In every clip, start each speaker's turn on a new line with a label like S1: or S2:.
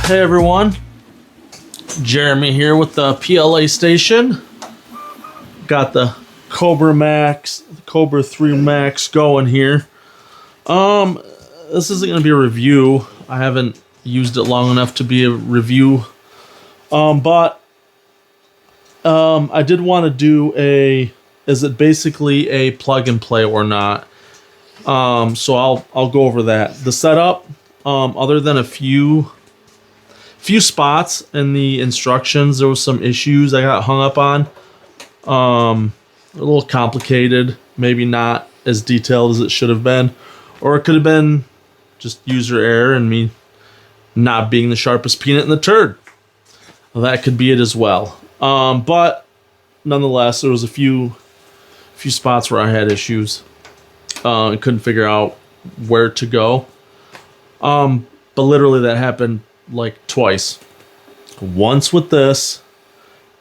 S1: Hey everyone, Jeremy here with the PLA station. Got the Kobra Max, the Kobra 3 Max going here. This isn't going to be a review. I haven't used it long enough to be a review. But I did want to do is it basically a plug and play or not? So I'll go over that. The setup, other than a few spots in the instructions, there was some issues I got hung up on. A little complicated, maybe not as detailed as it should have been, or it could have been just user error and me not being the sharpest peanut in the turd. Well, that could be it as well. But nonetheless, there was a few spots where I had issues. I couldn't figure out where to go. But literally that happened like twice. Once with this,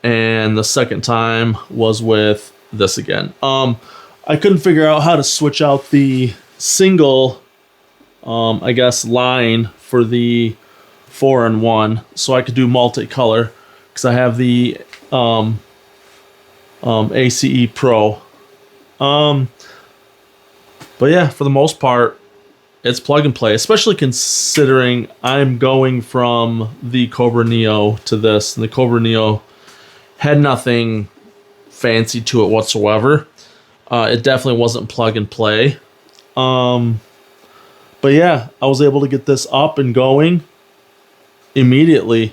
S1: and the second time was with this again. I couldn't figure out how to switch out the single, I guess, line for the 4-in-1, so I could do multicolor, because I have the ACE Pro. But yeah, for the most part, it's plug and play, especially considering I'm going from the Kobra Neo to this, and the Kobra Neo had nothing fancy to it whatsoever. It definitely wasn't plug and play. But yeah, I was able to get this up and going immediately.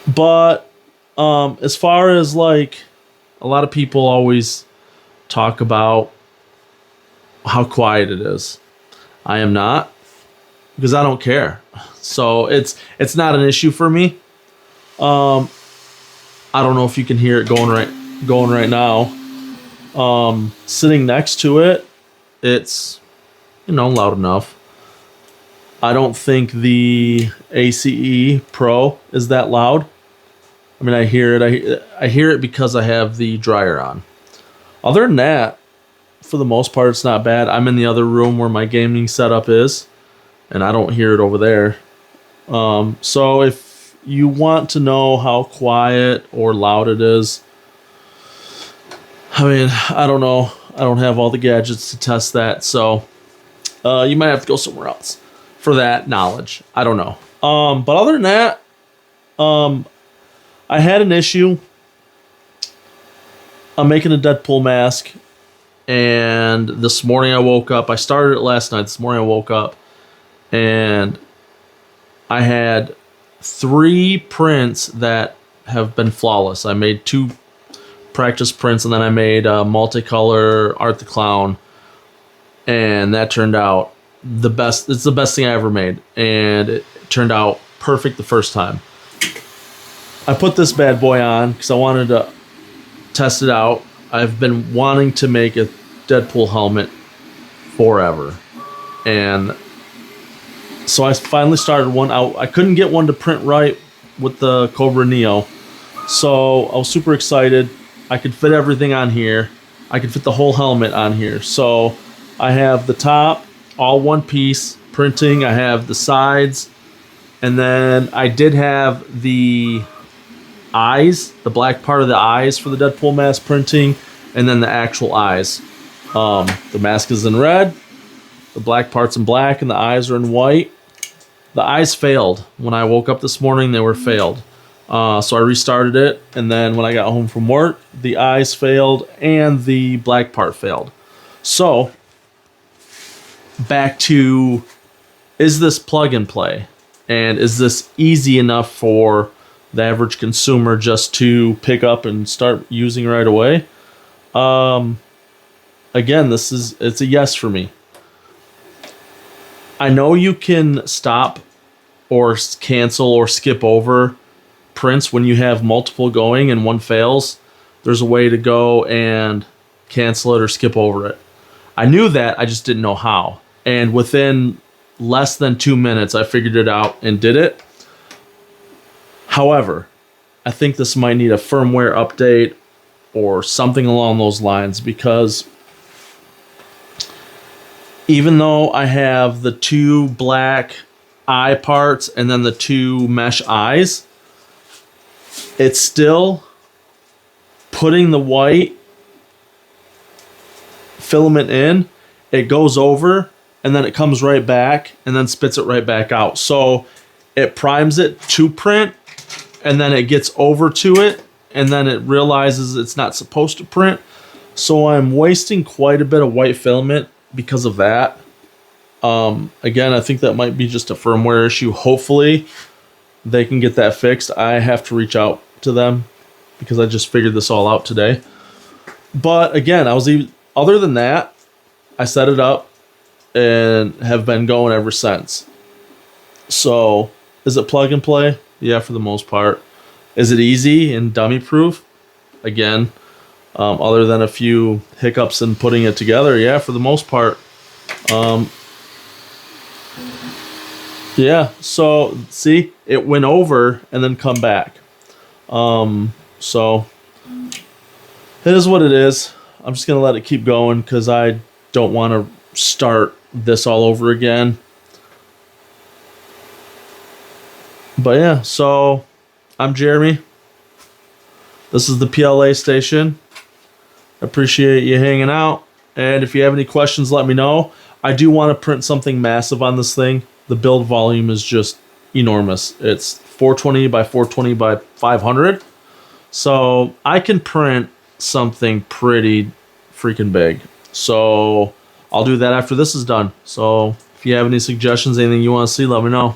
S1: But as far as like, a lot of people always talk about how quiet it is. I am not, because I don't care. So it's not an issue for me. I don't know if you can hear it going right now. Sitting next to it, it's loud enough. I don't think the ACE Pro is that loud. I mean, I hear it. I hear it because I have the dryer on. Other than that, for the most part, it's not bad. I'm in the other room where my gaming setup is, and I don't hear it over there. So if you want to know how quiet or loud it is, I mean, I don't know. I don't have all the gadgets to test that, so you might have to go somewhere else for that knowledge. I don't know. But other than that, I had an issue. I'm making a Deadpool mask, and this morning I woke up. I started it last night. This morning I woke up, and I had 3 prints that have been flawless. I made 2 practice prints, and then I made a multicolor Art the Clown, and that turned out the best. It's the best thing I ever made, and it turned out perfect the first time. I put this bad boy on because I wanted to test it out. I've been wanting to make a Deadpool helmet forever, and so I finally started one out. I couldn't get one to print right with the Kobra Neo, so I was super excited. I could fit everything on here. I could fit the whole helmet on here. So I have the top, all one piece printing. I have the sides, and then I did have the eyes, the black part of the eyes for the Deadpool mask printing, and then the actual eyes. The mask is in red, the black part's in black, and the eyes are in white. The eyes failed. When I woke up this morning, they were failed. So I restarted it, and then when I got home from work, the eyes failed and the black part failed. So back to, is this plug and play? And is this easy enough for the average consumer just to pick up and start using right away? Again, it's a yes for me. I know you can stop or cancel or skip over prints when you have multiple going and one fails. There's a way to go and cancel it or skip over it. I knew that, I just didn't know how. And within less than 2 minutes, I figured it out and did it. However, I think this might need a firmware update or something along those lines, because even though I have the 2 black eye parts and then the two mesh eyes, it's still putting the white filament in. It goes over and then it comes right back and then spits it right back out. So it primes it to print and then it gets over to it and then it realizes it's not supposed to print. So I'm wasting quite a bit of white filament because of that. Again, I think that might be just a firmware issue. Hopefully they can get that fixed. I have to reach out to them because I just figured this all out today. But again, other than that, I set it up and have been going ever since. So is it plug and play? Yeah, for the most part. Is it easy and dummy proof? Again, other than a few hiccups in putting it together, yeah, for the most part. Yeah, so see, it went over and then come back. So it is what it is. I'm just gonna let it keep going because I don't want to start this all over again. But yeah, so I'm Jeremy. This is the PLA station. Appreciate you hanging out. And if you have any questions, let me know. I do want to print something massive on this thing. The build volume is just enormous. It's 420 by 420 by 500. So I can print something pretty freaking big. So I'll do that after this is done. So if you have any suggestions, anything you want to see, let me know.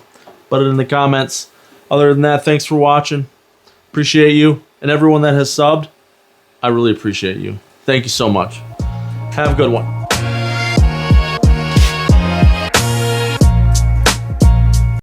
S1: Put it in the comments. Other than that, thanks for watching. Appreciate you. And everyone that has subbed, I really appreciate you. Thank you so much. Have a good one.